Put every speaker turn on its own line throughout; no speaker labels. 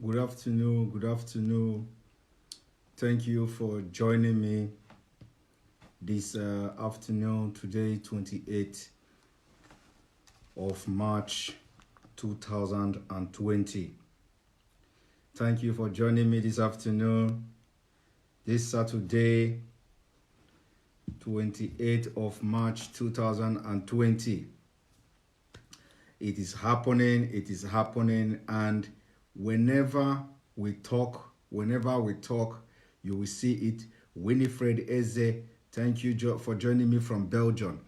Good afternoon. Good afternoon. Thank you for joining me this afternoon. Today, 28th of March 2020. Thank you for joining me this afternoon. This Saturday, 28th of March 2020. It is happening, and whenever we talk, you will see it. Winifred Eze, thank you for joining me from Belgium.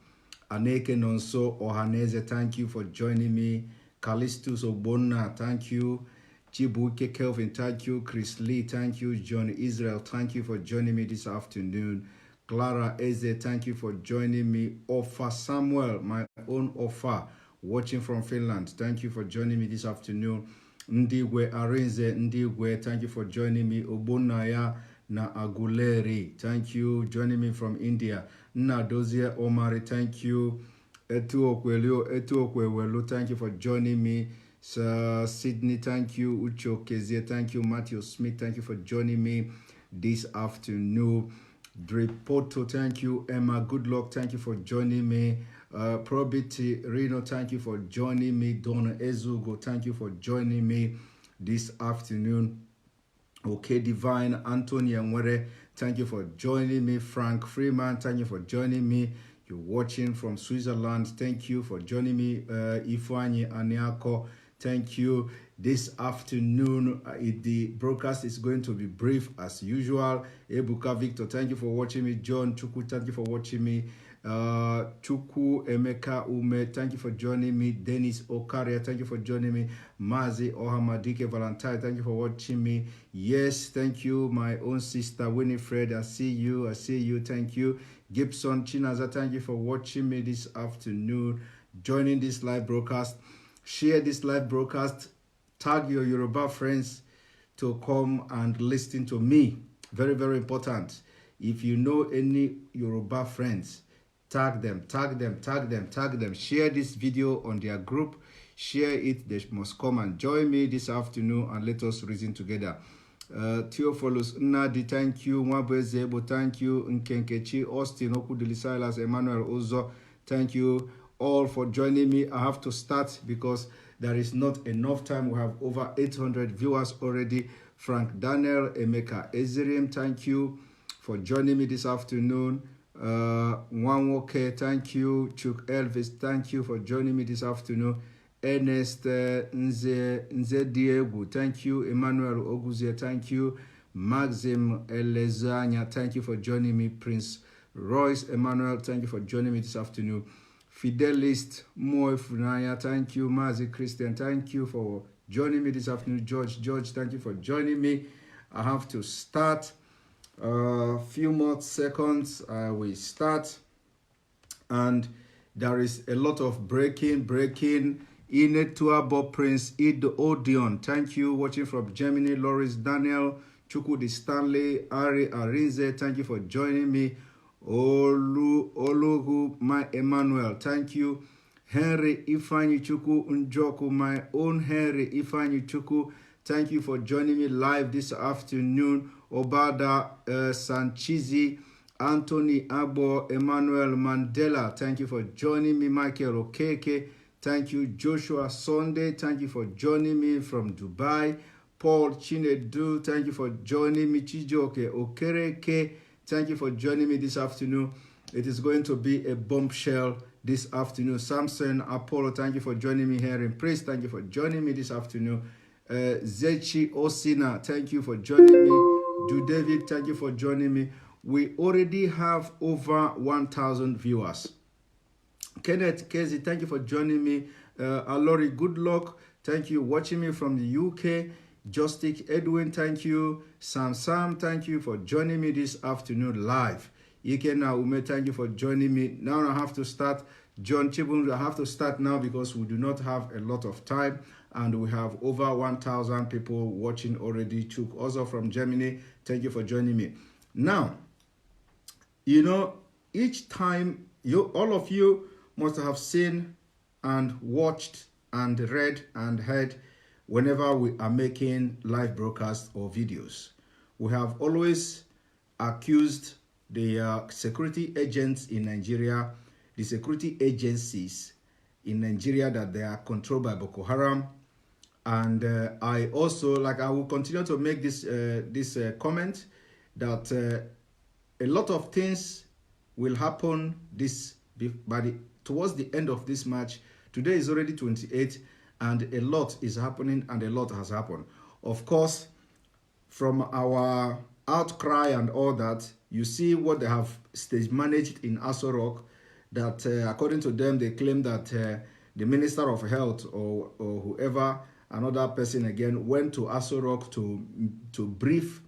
Aneke Nonso Ohaneze, thank you for joining me. Callistus Obonna, thank you. Chibuke Kelvin, thank you. Chris Lee, thank you. John Israel, thank you for joining me this afternoon. Clara Eze, thank you for joining me. Offa Samuel, my own Offa, watching from Finland, thank you for joining me this afternoon. Ndigwe Arinze, Ndigwe, thank you for joining me. Obonaya na Aguleri, thank you, joining me from India. Nadozie Omari, thank you. Etu Okwewelu, thank you for joining me. Sir Sydney, thank you. Ucho Kezie, thank you. Matthew Smith, thank you for joining me this afternoon. Dripoto, thank you. Emma, good luck, thank you for joining me. Probity Reno, thank you for joining me. Donna Ezugo, thank you for joining me this afternoon. Okay, Divine Anthony Nwere, thank you for joining me. Frank Freeman, thank you for joining me. You're watching from Switzerland, thank you for joining me. Ifeanyi Aniako, thank you. This afternoon, the broadcast is going to be brief as usual. Ebuka Victor, thank you for watching me. John Chuku, thank you for watching me. Chuku Emeka Ume, thank you for joining me. Dennis Okaria, thank you for joining me. Mazi Ohamadike Valentine, thank you for watching me. Yes, thank you, my own sister Winifred. I see you, thank you. Gibson Chinaza, thank you for watching me this afternoon, joining this live broadcast. Share this live broadcast, tag your Yoruba friends to come and listen to me. Very, very important. If you know any Yoruba friends, tag them. Share this video on their group. Share it. They must come and join me this afternoon and let us reason together. Theophilus Nnadi, thank you. Mwabezebo, thank you. Nkenkechi, Austin, Okudili Silas, Emmanuel Ozo, thank you all for joining me. I have to start because there is not enough time. We have over 800 viewers already. Frank Daniel, Emeka Ezerim, thank you for joining me this afternoon. Nwanwoke, thank you. Chuk Elvis, thank you for joining me this afternoon. Ernest Nze Diego, thank you. Emmanuel Oguzie, thank you. Maxim Elezanya, thank you for joining me. Prince Royce Emmanuel, thank you for joining me this afternoon. Fidelist Moe Funaya, thank you. Mazi Christian, thank you for joining me this afternoon. George, thank you for joining me. I have to start. Few more seconds, we start, and there is a lot of breaking. Inetuabo Prince Id Odeon, thank you. Watching from Germany. Loris Daniel, Chukudi Stanley, Ari Arinze, thank you for joining me. Olugu, my Emmanuel, thank you. Henry Ifeanyi Chuku Njoku, my own Henry Ifeanyi Chuku, thank you for joining me live this afternoon. Obada Sanchizi, Anthony Agbo, Emmanuel Mandela, thank you for joining me. Michael Okeke, thank you. Joshua Sunday, thank you for joining me from Dubai. Paul Chinedu, thank you for joining me. Chijoke Okereke, thank you for joining me this afternoon. It is going to be a bombshell this afternoon. Samson Apollo, thank you for joining me here in praise. Thank you for joining me this afternoon. Zechi Osina, thank you for joining me. Do David, thank you for joining me. We already have over 1,000 viewers. Kenneth Kezi, thank you for joining me. Alori, good luck. Thank you. Watching me from the UK. Justice Edwin, thank you. Sam, thank you for joining me this afternoon live. Ikena Ume, thank you for joining me. Now I have to start. John Chibun, I have to start now because we do not have a lot of time. And we have over 1,000 people watching already. Chuk, also from Germany, thank you for joining me. Now, you know, each time, all of you must have seen and watched and read and heard whenever we are making live broadcasts or videos. We have always accused the security agents in Nigeria, the security agencies in Nigeria, that they are controlled by Boko Haram. And I also, like, I will continue to make this comment that a lot of things will happen towards the end of this March. Today is already 28, and a lot is happening, and a lot has happened. Of course, from our outcry and all that, you see what they have stage managed in Aso Rock, that according to them, they claim that the Minister of Health or whoever, another person again, went to Aso Rock to brief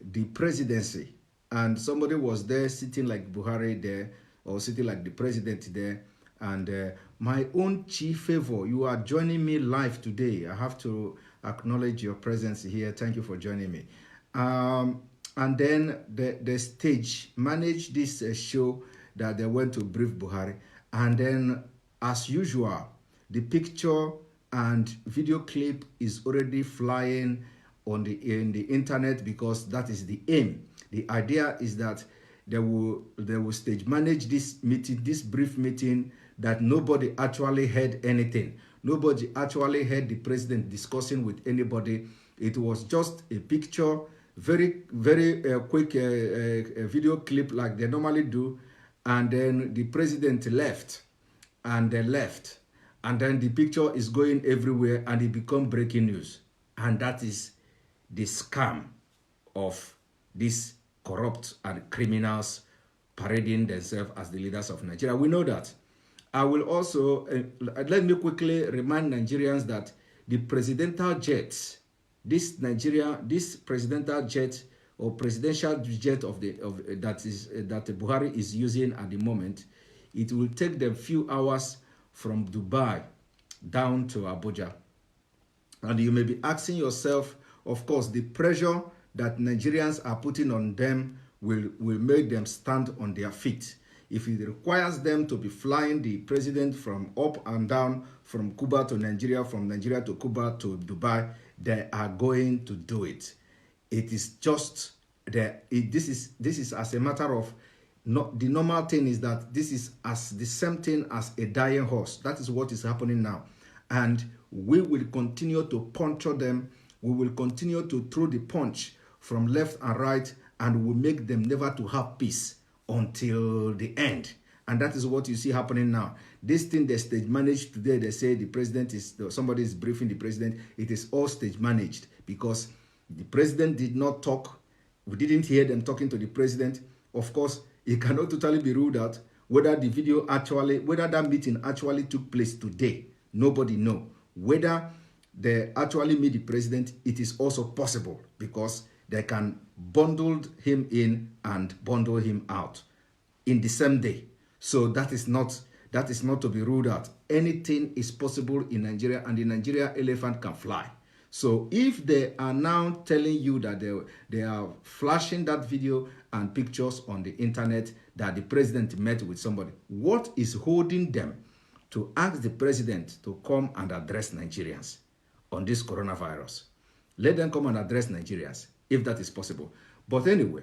the presidency, and somebody was there sitting like Buhari there, or sitting like the president there. And my own chief favor, you are joining me live today. I have to acknowledge your presence here. Thank you for joining me. And then the stage managed this show that they went to brief Buhari. And then, as usual, the picture and video clip is already flying in the internet, because that is the aim. The idea is that they will stage manage this meeting, this brief meeting, that nobody actually heard anything. Nobody actually heard the president discussing with anybody. It was just a picture, very, very quick video clip like they normally do. And then the president left, and they left. And then the picture is going everywhere, and it become breaking news. And that is the scam of these corrupt and criminals parading themselves as the leaders of Nigeria. We know that. I will also, let me quickly remind Nigerians that the presidential jet, this presidential jet or presidential jet that Buhari is using at the moment, it will take them few hours from Dubai down to Abuja. And you may be asking yourself, of course, the pressure that Nigerians are putting on them will make them stand on their feet. If it requires them to be flying the president from up and down, from Cuba to Nigeria, from Nigeria to Cuba to Dubai, they are going to do it. It is just this is as a matter of, the normal thing is that this is as the same thing as a dying horse. That is what is happening now. And we will continue to puncture them. We will continue to throw the punch from left and right, and we will make them never to have peace until the end. And that is what you see happening now. This thing they stage managed today, they say the president somebody is briefing the president. It is all stage managed, because the president did not talk. We didn't hear them talking to the president. Of course, it cannot totally be ruled out whether that meeting actually took place today. Nobody know. Whether they actually meet the president, it is also possible, because they can bundle him in and bundle him out in the same day. So that is not to be ruled out. Anything is possible in Nigeria, and the Nigeria elephant can fly. So if they are now telling you that they are flashing that video and pictures on the internet that the president met with somebody, what is holding them to ask the president to come and address Nigerians on this coronavirus? Let them come and address Nigerians, if that is possible. But anyway,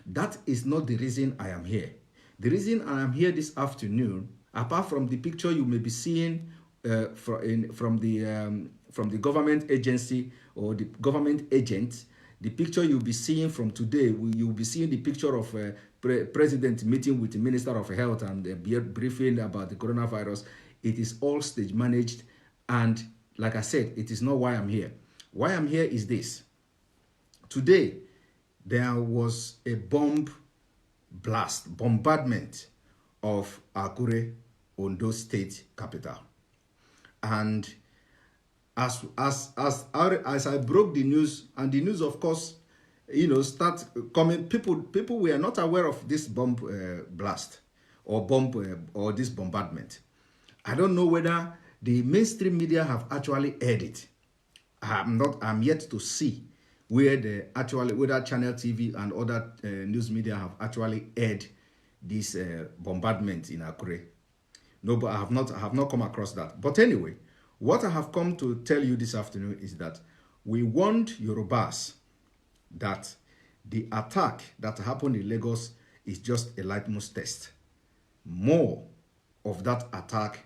that is not the reason I am here. The reason I am here this afternoon, apart from the picture you may be seeing from the government agency or the government agent, the picture you'll be seeing from today, you'll be seeing the picture of president meeting with the Minister of Health and briefing about the coronavirus. It is all stage managed, and like I said, it is not why I'm here. Why I'm here is this. Today, there was a bombardment of Akure, Ondo State capital. And as I broke the news, and the news, of course, start coming, people were not aware of this bomb blast or this bombardment. I don't know whether the mainstream media have actually aired it. I'm yet to see whether Channel TV and other news media have actually aired this bombardment in Akure. No, but I have not come across that. But anyway, What I have come to tell you this afternoon is that we warned Yorubas that the attack that happened in Lagos is just a litmus test. More of that attack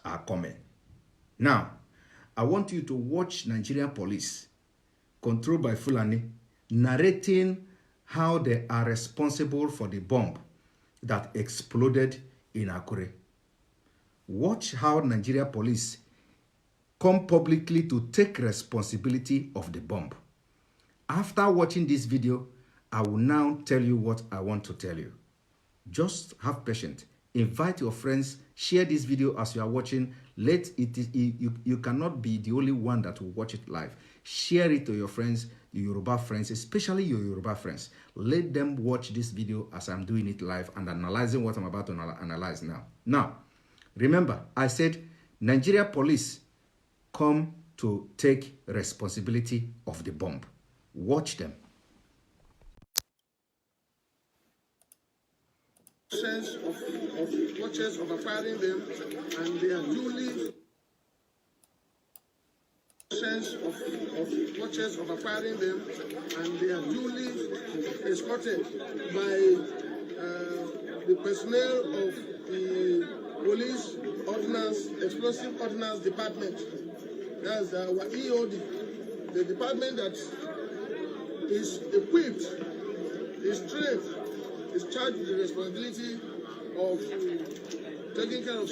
are coming. Now, I want you to watch Nigerian police, controlled by Fulani, narrating how they are responsible for the bomb that exploded in Akure. Watch how Nigeria police come publicly to take responsibility of the bomb. After watching this video, I will now tell you what I want to tell you. Just have patience. Invite your friends. Share this video as you are watching. You cannot be the only one that will watch it live. Share it to your friends, your Yoruba friends, especially your Yoruba friends. Let them watch this video as I'm doing it live and analyzing what I'm about to analyze now. Now, remember, I said Nigeria police come to take responsibility of the bomb. Watch them.
Sense of watches of acquiring them, and they are duly sense of watches of acquiring them, and they are duly escorted by the personnel of the police ordnance, explosive ordnance department. That's our EOD, the department that is equipped, is trained, is charged with the responsibility of taking care of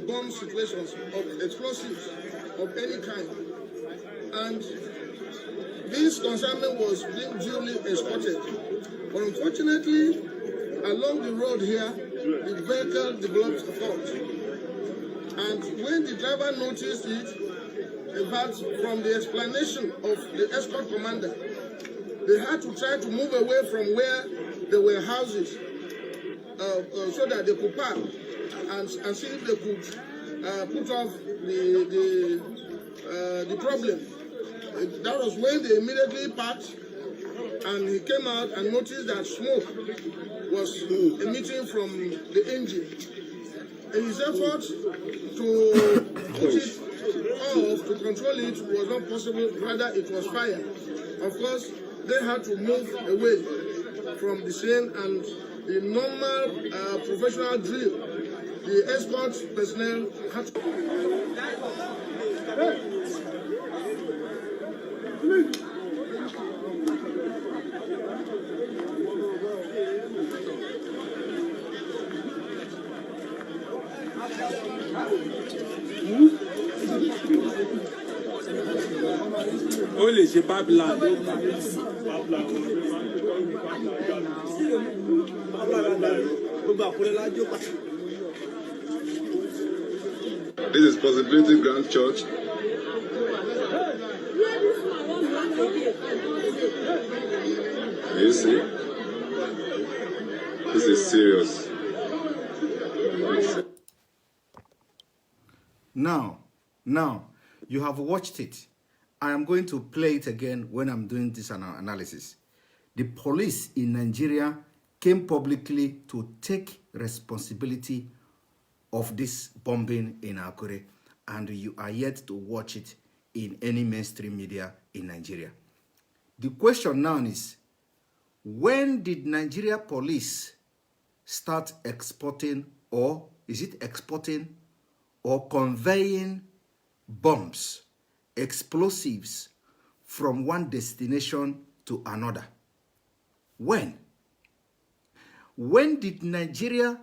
bomb situations, of explosives of any kind. And this consignment was being duly escorted. But unfortunately, along the road here, the vehicle developed a fault. And when the driver noticed it, in fact, from the explanation of the escort commander, they had to try to move away from where there were houses so that they could park and see if they could put off the problem. That was when they immediately parked, and he came out and noticed that smoke was emitting from the engine. In his effort to put it off, to control it, was not possible, rather it was fire. Of course, they had to move away from the scene, and the normal professional drill, the escort personnel had to...
ó lè ṣe pipeline.
This is Possibility Grand Church. You see? This is serious.
Now, you have watched it. I am going to play it again when I'm doing this analysis. The police in Nigeria came publicly to take responsibility of this bombing in Akure, and you are yet to watch it in any mainstream media in Nigeria. The question now is, when did Nigeria police start exporting, or is it exporting or conveying bombs, explosives from one destination to another? When? When did Nigeria,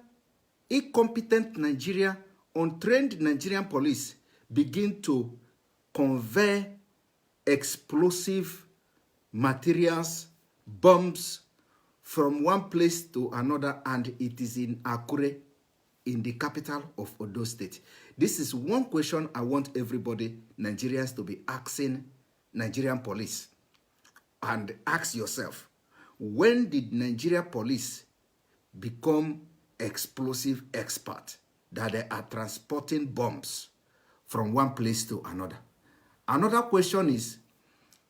incompetent Nigeria, untrained Nigerian police begin to convey explosive materials, bombs from one place to another, and it is in Akure, in the capital of Ondo State? This is one question I want everybody, Nigerians, to be asking Nigerian police. And ask yourself, when did Nigeria police become explosive expert that they are transporting bombs from one place to another? Another question is,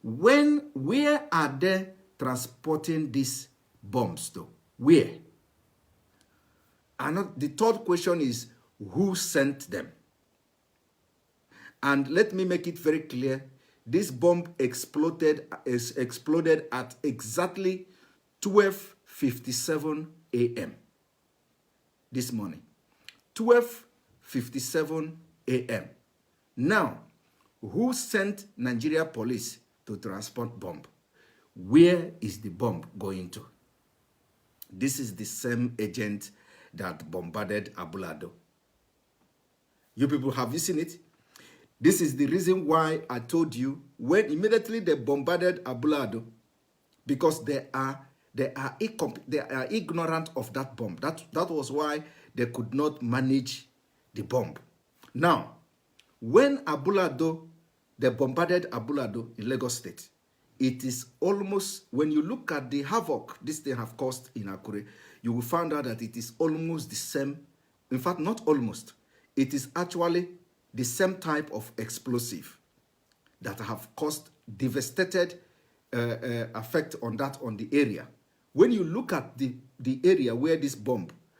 where are they transporting these bombs to? Where? And the third question is, who sent them? And let me make it very clear, this bomb exploded at exactly 12:57 a.m. this morning. 12:57 a.m. Now, who sent Nigeria police to transport bomb? Where is the bomb going to? This is the same agent that bombarded Abulado. You people, have you seen it? This is the reason why I told you, when immediately they bombarded Abulado, because they are ignorant of that bomb. That was why they could not manage the bomb. Now, when they bombarded Abulado in Lagos State, it is almost, when you look at the havoc this thing have caused in Akure, you will find out that it is almost the same. In fact, not almost. It is actually the same type of explosive that have caused devastated effect on the area. When you look at the area where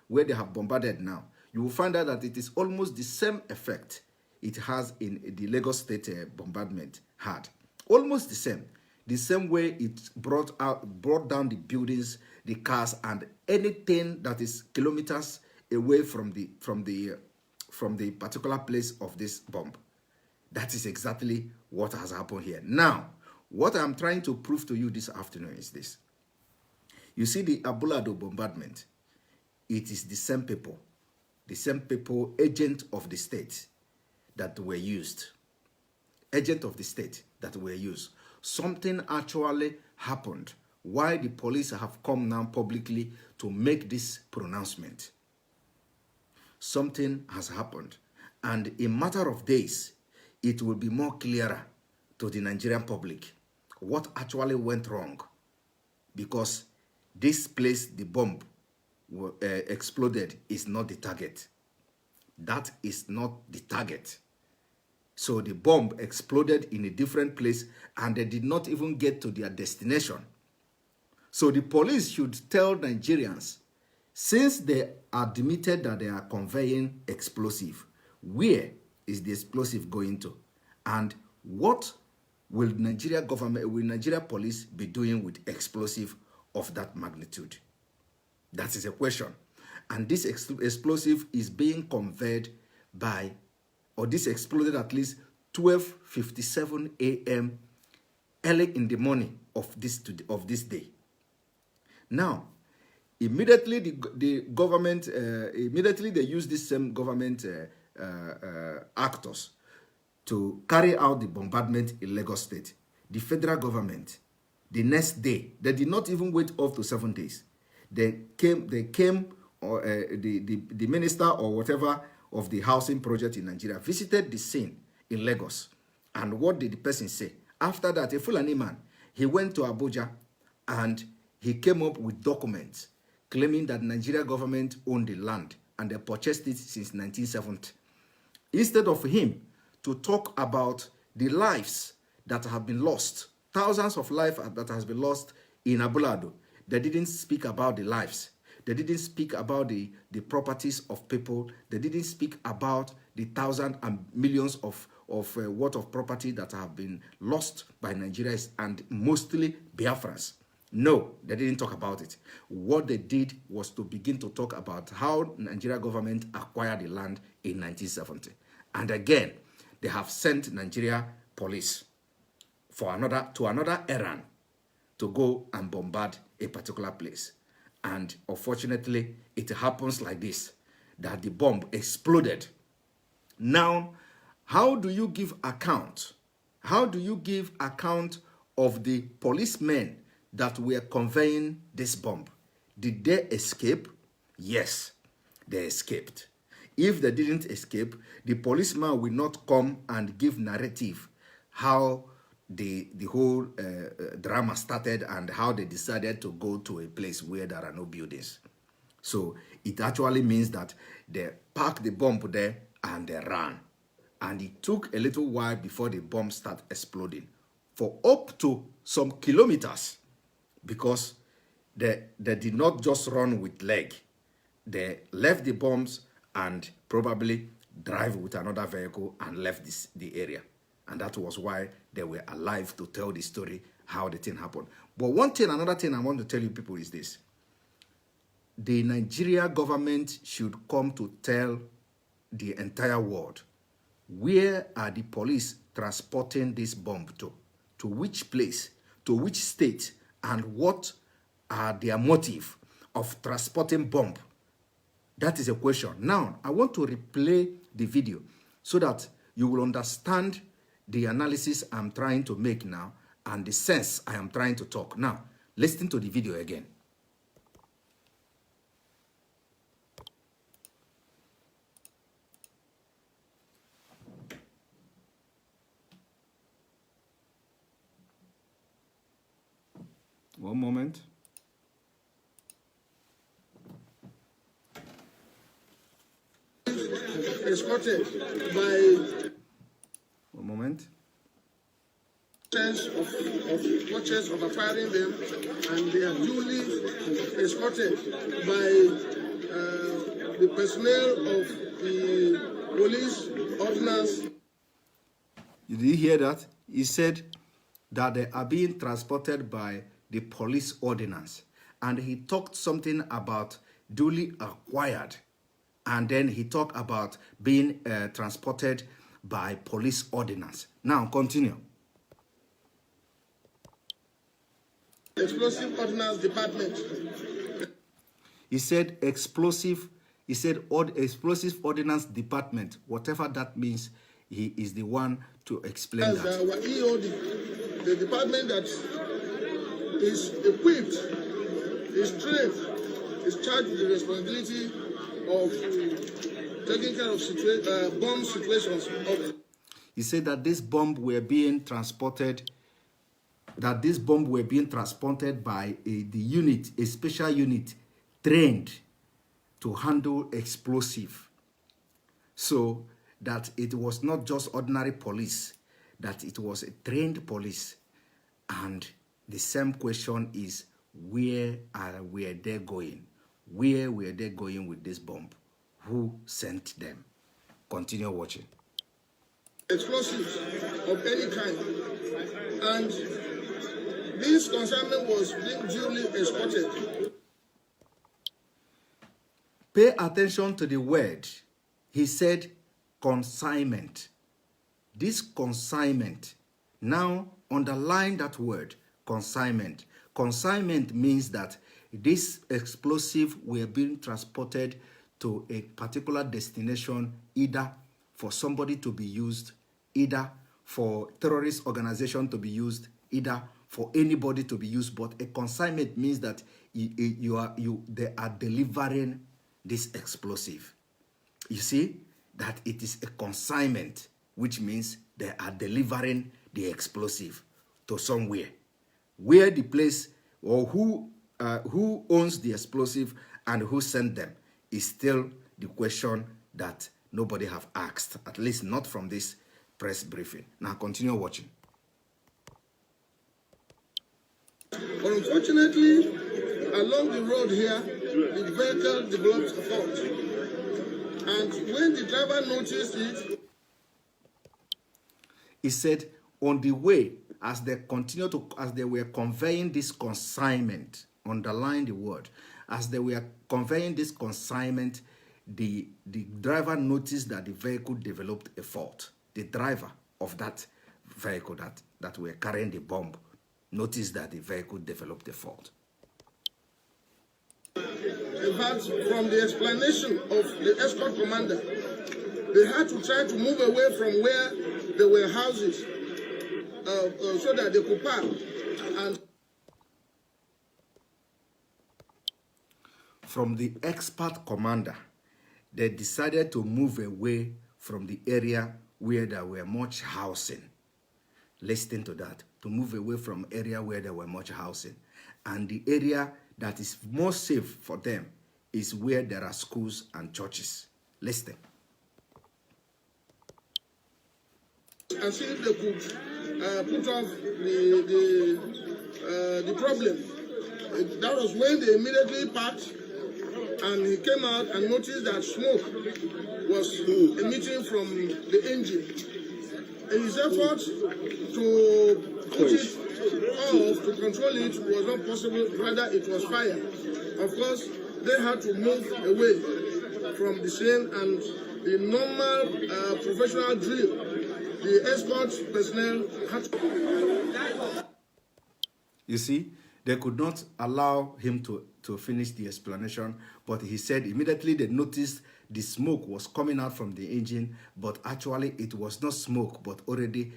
where they have bombarded now, you will find out that it is almost the same effect it has in the Lagos State bombardment had. Almost the same. The same way it brought down the buildings, the cars, and anything that is kilometers away from the particular place of this bomb. That is exactly what has happened here. Now, what I'm trying to prove to you this afternoon is this. You see the Abulado bombardment, it is the same people, agent of the state that were used. Agent of the state that were used. Something actually happened. Why the police have come now publicly to make this pronouncement? Something has happened. And in a matter of days, it will be more clearer to the Nigerian public what actually went wrong. Because this place, the bomb exploded, is not the target. That is not the target. So the bomb exploded in a different place and they did not even get to their destination. So the police should tell Nigerians, since they admitted that they are conveying explosive, where is the explosive going to? And what will Nigeria police be doing with explosive of that magnitude? That is a question. And this explosive is being conveyed this exploded at least 12:57 a.m. early in the morning of this day. Now, immediately the government, immediately they use this same government actors to carry out the bombardment in Lagos State. The federal government, the next day, they did not even wait up to 7 days. The minister or whatever of the housing project in Nigeria visited the scene in Lagos. And what did the person say? After that, a Fulani man, he went to Abuja and he came up with documents claiming that Nigeria government owned the land and they purchased it since 1970. Instead of him to talk about the lives that have been lost, thousands of lives that has been lost in Abulado, they didn't speak about the lives. They didn't speak about the properties of people. They didn't speak about the thousands and millions of worth of property that have been lost by Nigerians and mostly Biafrans. No, they didn't talk about it. What they did was to begin to talk about how Nigeria government acquired the land in 1970. And again, they have sent Nigeria police to another errand to go and bombard a particular place. And unfortunately, it happens like this, that the bomb exploded. Now, how do you give account? How do you give account of the policemen that were conveying this bomb? Did they escape? Yes, they escaped. If they didn't escape, the policeman will not come and give narrative how the whole drama started and how they decided to go to a place where there are no buildings. So it actually means that they packed the bomb there and they ran. And it took a little while before the bomb started exploding for up to some kilometers, because they did not just run with leg. They left the bombs and probably drive with another vehicle and left the area. And that was why they were alive to tell the story, how the thing happened. But another thing I want to tell you people is this. The Nigeria government should come to tell the entire world, where are the police transporting this bomb to? To which place? To which state? And what are their motive of transporting bomb? That is a question. Now, I want to replay the video so that you will understand the analysis I'm trying to make now and the sense I am trying to talk. Now, listen to the video again. One moment.
Escorted by
One moment.
of watches of acquiring them, and they are duly escorted by the personnel of the police ordnance.
Did you hear that? He said that they are being transported by the police ordinance. And he talked something about duly acquired. And then he talked about being transported by police ordinance. Now, continue.
Explosive Ordnance Department.
He said explosive ordinance department. Whatever that means, he is the one to explain
As
that.
our EOD, the department that is equipped, is trained, is charged with the responsibility of taking care of bomb situations.
He said that this bomb were being transported, by the unit, a special unit trained to handle explosive. So that it was not just ordinary police, that it was a trained police. And the same question is, were they going? Where were they going with this bomb? Who sent them? Continue watching.
Explosives of any kind. And this consignment was being duly escorted.
Pay attention to the word. He said consignment. This consignment. Now underline that word, consignment. Consignment means that this explosive were being transported to a particular destination, either for somebody to be used, either for terrorist organization to be used, either for anybody to be used. But a consignment means that they are delivering this explosive. You see that it is a consignment, which means they are delivering the explosive to somewhere. Where the place or who owns the explosive and who sent them is still the question that nobody have asked, at least not from this press briefing. Now continue watching.
But unfortunately, along the road here, the vehicle developed a fault. And when the driver noticed it,
he said on the way, as they were conveying this consignment, underline the word, as they were conveying this consignment, the driver noticed that the vehicle developed a fault. The driver of that vehicle that were carrying the bomb noticed that the vehicle developed a fault.
in fact, from the explanation of the escort commander, they had to try to move away from where there were houses so that they could park. And
from the expert commander, they decided to move away from the area where there were much housing. Listen to that. To move away from area where there were much housing. And the area that is more safe for them is where there are schools and churches. Listen.
And see if they could put off the problem. That was when they immediately parked and he came out and noticed that smoke was emitting from the engine. In his effort to put it off, to control it, was not possible, rather it was fire. Of course, they had to move away from the scene, and the normal professional drill, the escort personnel had to...
You see, they could not allow him to finish the explanation, but he said immediately they noticed the smoke was coming out from the engine, but actually it was not smoke, but already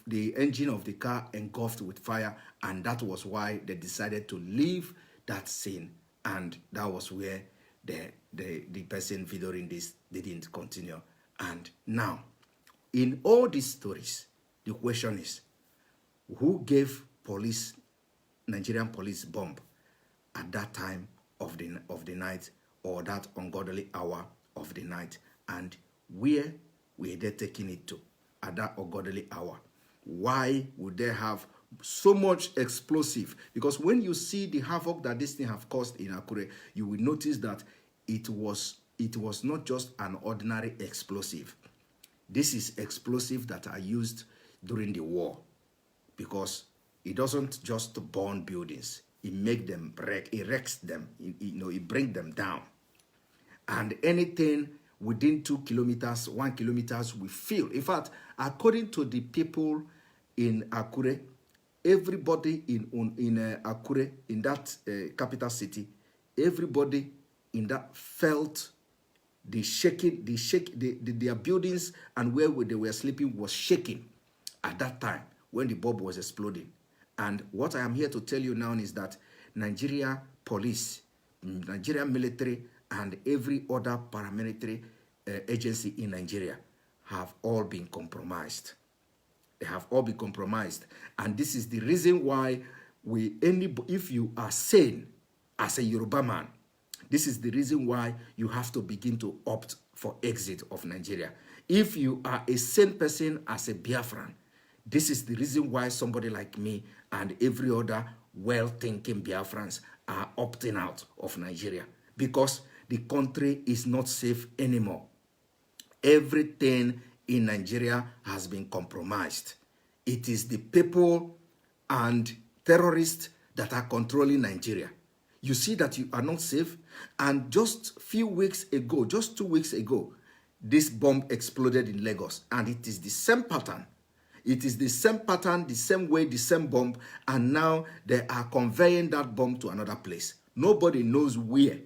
the engine of the car engulfed with fire, and that was why they decided to leave that scene, and that was where the person videoing this didn't continue. And now, in all these stories, the question is, who gave Nigerian police bomb at that time of the night, or that ungodly hour of the night, and where were they taking it to at that ungodly hour? Why would they have so much explosive? Because when you see the havoc that this thing have caused in Akure, you will notice that it was not just an ordinary explosive. This is explosive that are used during the war, because it doesn't just burn buildings. It makes them break, it wrecks them, it brings them down. And anything within 2 kilometers, 1 kilometer, we feel. In fact, according to the people in Akure, everybody in Akure, in that capital city, everybody in that felt the shaking, their buildings and where they were sleeping was shaking at that time when the bomb was exploding. And what I am here to tell you now is that Nigeria police, Nigeria military, and every other paramilitary agency in Nigeria have all been compromised. They have all been compromised. And this is the reason why if you are sane as a Yoruba man, this is the reason why you have to begin to opt for exit of Nigeria. If you are a sane person as a Biafran, this is the reason why somebody like me and every other well-thinking Biafrans are opting out of Nigeria, because the country is not safe anymore. Everything in Nigeria has been compromised. It is the people and terrorists that are controlling Nigeria. You see that you are not safe, and just 2 weeks ago, this bomb exploded in Lagos, and it is the same pattern. It is the same pattern, the same way, the same bomb, and now they are conveying that bomb to another place. Nobody knows where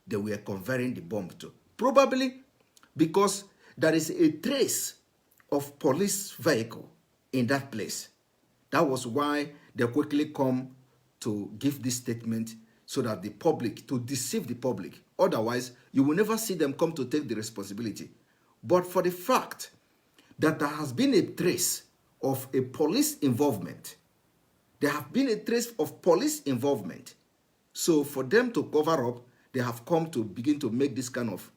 they were conveying the bomb to. Probably because there is a trace of police vehicle in that place. That was why they quickly come to give this statement, so that the public, to deceive the public. Otherwise, you will never see them come to take the responsibility. But for the fact that there has been a trace of a police involvement, there have been a trace of police involvement. So for them to cover up, they have come to begin to make this kind of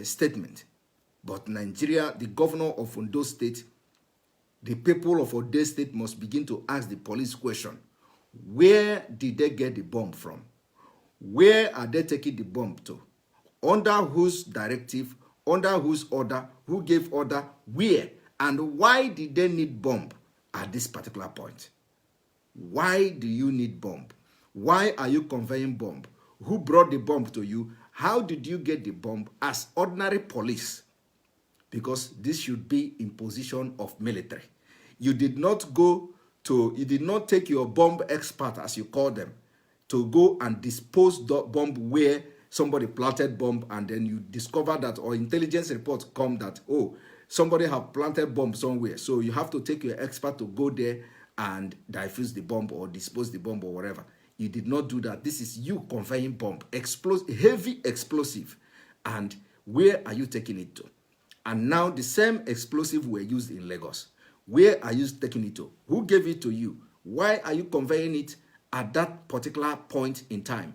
statement. But Nigeria, the governor of Ondo State, the people of Ondo State must begin to ask the police question. Where did they get the bomb from? Where are they taking the bomb to? Under whose directive? Under whose order? Who gave order? Where? And why did they need bomb at this particular point? Why do you need bomb? Why are you conveying bomb? Who brought the bomb to you? How did you get the bomb as ordinary police? Because this should be in position of military. You did not take your bomb expert, as you call them, to go and dispose the bomb where somebody planted bomb, and then you discover that, or intelligence reports come that, oh, somebody have planted bomb somewhere. So you have to take your expert to go there and diffuse the bomb or dispose the bomb or whatever. You did not do that. This is you conveying bomb, heavy explosive. And where are you taking it to? And now the same explosive were used in Lagos. Where are you taking it to? Who gave it to you? Why are you conveying it at that particular point in time?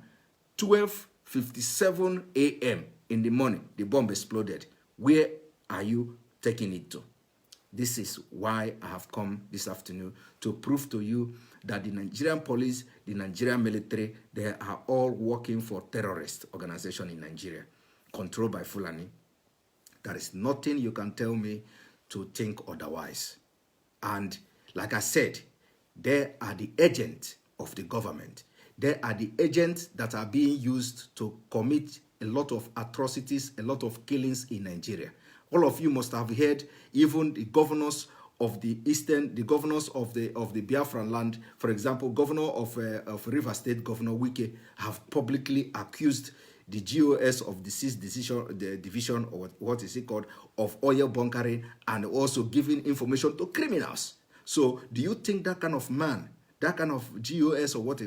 12:57 a.m. in the morning, the bomb exploded. Where are you taking it to? This is why I have come this afternoon to prove to you that the Nigerian police, the Nigerian military, they are all working for terrorist organization in Nigeria, controlled by Fulani. There is nothing you can tell me to think otherwise. And like I said, they are the agents of the government. They are the agents that are being used to commit a lot of atrocities, a lot of killings in Nigeria. All of you must have heard, even the governors of the eastern, the governors of the Biafran land, for example, governor of River State, Governor Wike, have publicly accused the GOS of the 6th division, or what is it called, of oil bunkering, and also giving information to criminals. So do you think that kind of man, that kind of GOS, or what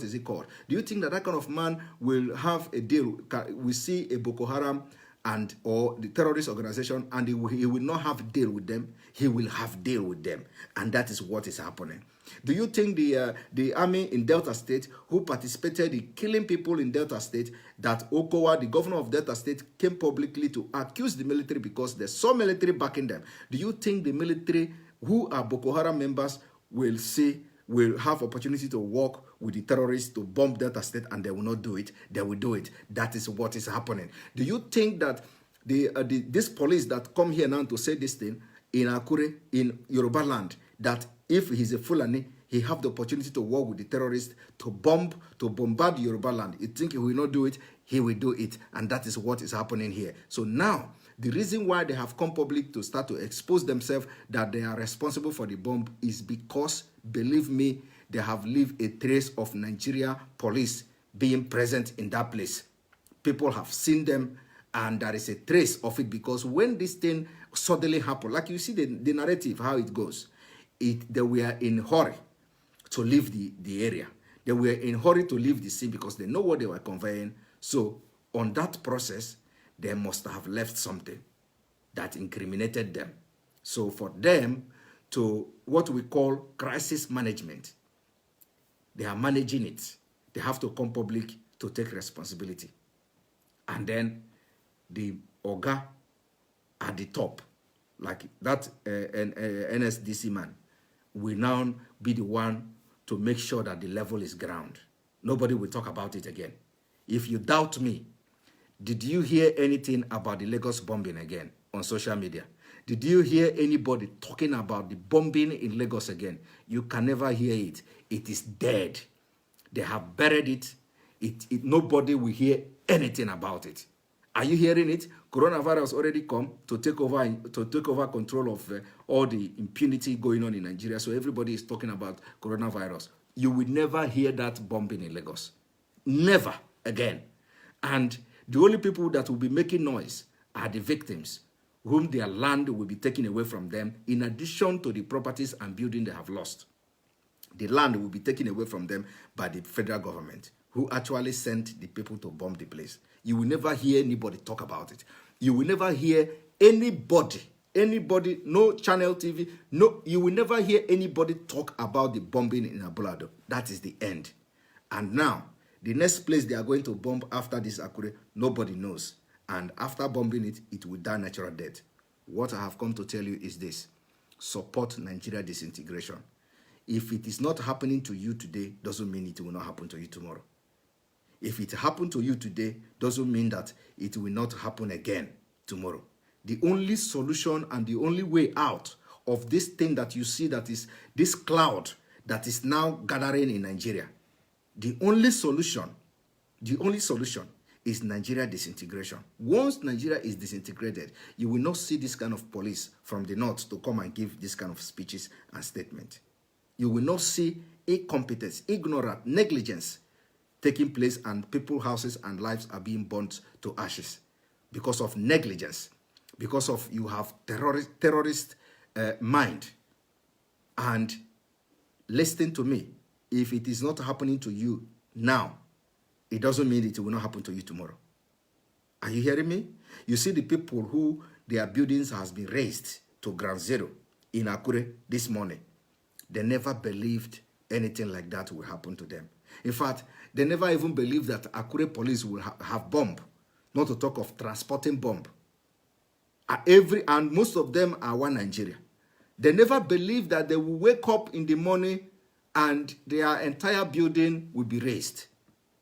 is it called? Do you think that that kind of man will have a deal? We see a Boko Haram and or the terrorist organization, and he will not have a deal with them. He will have deal with them, and that is what is happening. Do you think the army in Delta State, who participated in killing people in Delta State, that Okowa, the governor of Delta State, came publicly to accuse the military because they saw military backing them? Do you think the military, who are Boko Haram members, will have opportunity to work with the terrorists to bomb Delta State, and they will not do it? They will do it. That is what is happening. Do you think that this police that come here now to say this thing in Akure, in Yoruba land, that if he's a Fulani, he have the opportunity to work with the terrorists to bombard Yoruba land? You think he will not do it? He will do it, and that is what is happening here. So now, the reason why they have come public to start to expose themselves that they are responsible for the bomb is because, believe me, they have left a trace of Nigeria police being present in that place. People have seen them, and there is a trace of it, because when this thing suddenly happened, like you see the narrative, how it goes, they were in a hurry to leave the area. They were in a hurry to leave the scene because they know what they were conveying. So on that process, they must have left something that incriminated them. So for them to what we call crisis management, they are managing it. They have to come public to take responsibility. And then the Oga at the top, like that NSDC man, will now be the one to make sure that the level is ground. Nobody will talk about it again. If you doubt me, did you hear anything about the Lagos bombing again on social media? Did you hear anybody talking about the bombing in Lagos again? You can never hear it. It is dead. They have buried it. Nobody will hear anything about it. Are you hearing it? Coronavirus already come to take over control of all the impunity going on in Nigeria. So everybody is talking about coronavirus. You will never hear that bombing in Lagos. Never again. And the only people that will be making noise are the victims, whom their land will be taken away from them, in addition to the properties and buildings they have lost. The land will be taken away from them by the federal government, who actually sent the people to bomb the place. You will never hear anybody talk about it. You will never hear anybody, no channel TV, no, you will never hear anybody talk about the bombing in Abolado. That is the end. And now, the next place they are going to bomb after this Akure, nobody knows. And after bombing it, it will die natural death. What I have come to tell you is this: support Nigeria disintegration. If it is not happening to you today, doesn't mean it will not happen to you tomorrow. If it happened to you today, doesn't mean that it will not happen again tomorrow. The only solution and the only way out of this thing that you see, that is this cloud that is now gathering in Nigeria, the only solution is Nigeria disintegration. Once Nigeria is disintegrated, you will not see this kind of police from the north to come and give this kind of speeches and statements. You will not see incompetence, ignorance, negligence taking place, and people's houses and lives are being burnt to ashes because of negligence, because of you have terrorist mind. And listen to me, if it is not happening to you now, it doesn't mean it will not happen to you tomorrow. Are you hearing me? You see the people who their buildings has been raised to ground zero in Akure this morning. They never believed anything like that will happen to them. In fact, they never even believed that Akure police will have bomb, not to talk of transporting bomb. And most of them are one Nigeria. They never believe that they will wake up in the morning and their entire building will be razed.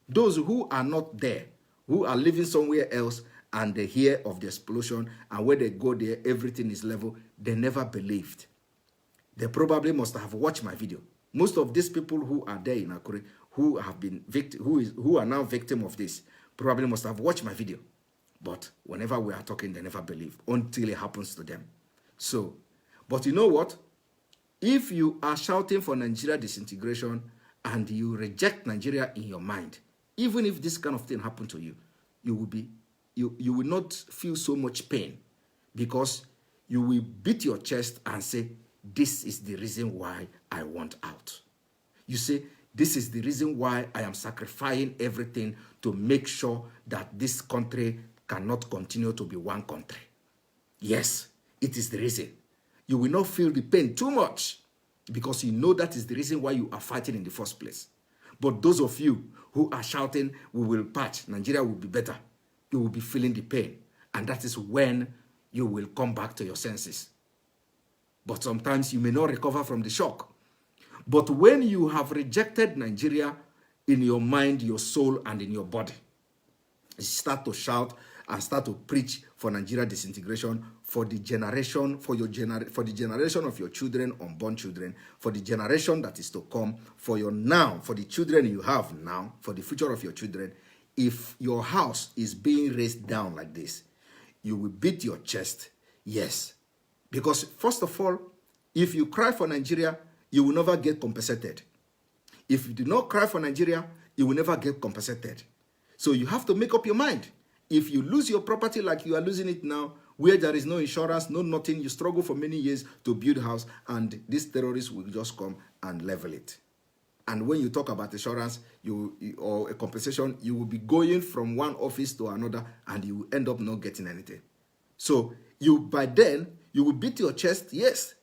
Those who are not there, who are living somewhere else, and they hear of the explosion, and when they go there, everything is level, they never believed. They probably must have watched my video. Most of these people who are there in Akure, who have been who are now victim of this, probably must have watched my video. But whenever we are talking, they never believe until it happens to them. So, but you know what? If you are shouting for Nigeria disintegration and you reject Nigeria in your mind, even if this kind of thing happened to you, you will not feel so much pain, because you will beat your chest and say, this is the reason why I want out. You say, this is the reason why I am sacrificing everything to make sure that this country cannot continue to be one country. Yes, it is the reason. You will not feel the pain too much, because you know that is the reason why you are fighting in the first place. But those of you who are shouting, we will patch, Nigeria will be better, you will be feeling the pain. And that is when you will come back to your senses. But sometimes you may not recover from the shock. But when you have rejected Nigeria in your mind, your soul, and in your body, you start to shout and start to preach for Nigeria disintegration, for the generation, for the generation of your children, unborn children, for the generation that is to come, for your now, for the children you have now, for the future of your children. If your house is being raised down like this, you will beat your chest, yes. Because first of all, if you cry for Nigeria, you will never get compensated. If you do not cry for Nigeria, you will never get compensated. So you have to make up your mind. If you lose your property like you are losing it now, where there is no insurance, no nothing, you struggle for many years to build a house, and these terrorists will just come and level it. And when you talk about insurance or a compensation, you will be going from one office to another, and you will end up not getting anything. So by then, you will beat your chest, yes,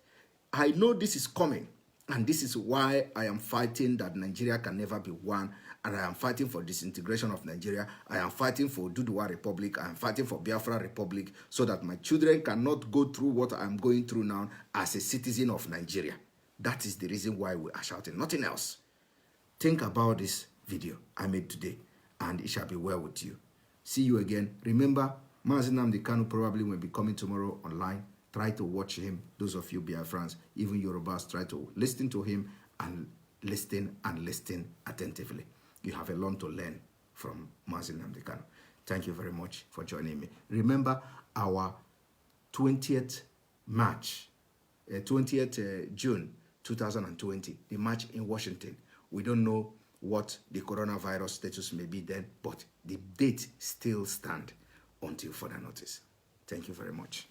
I know this is coming, and this is why I am fighting that Nigeria can never be one, and I am fighting for disintegration of Nigeria. I am fighting for Duduwa Republic. I am fighting for Biafra Republic, so that my children cannot go through what I am going through now as a citizen of Nigeria. That is the reason why we are shouting, nothing else. Think about this video I made today, and it shall be well with you. See you again. Remember, Mazi Nnamdi Kanu probably will be coming tomorrow online. Try to watch him. Those of you Biafrans, even Yorubas, try to listen to him and listen attentively. You have a lot to learn from Mazi Nnamdi Kanu. Thank you very much for joining me. Remember our 20th June 2020, the march in Washington. We don't know what the coronavirus status may be then, but the date still stands until further notice. Thank you very much.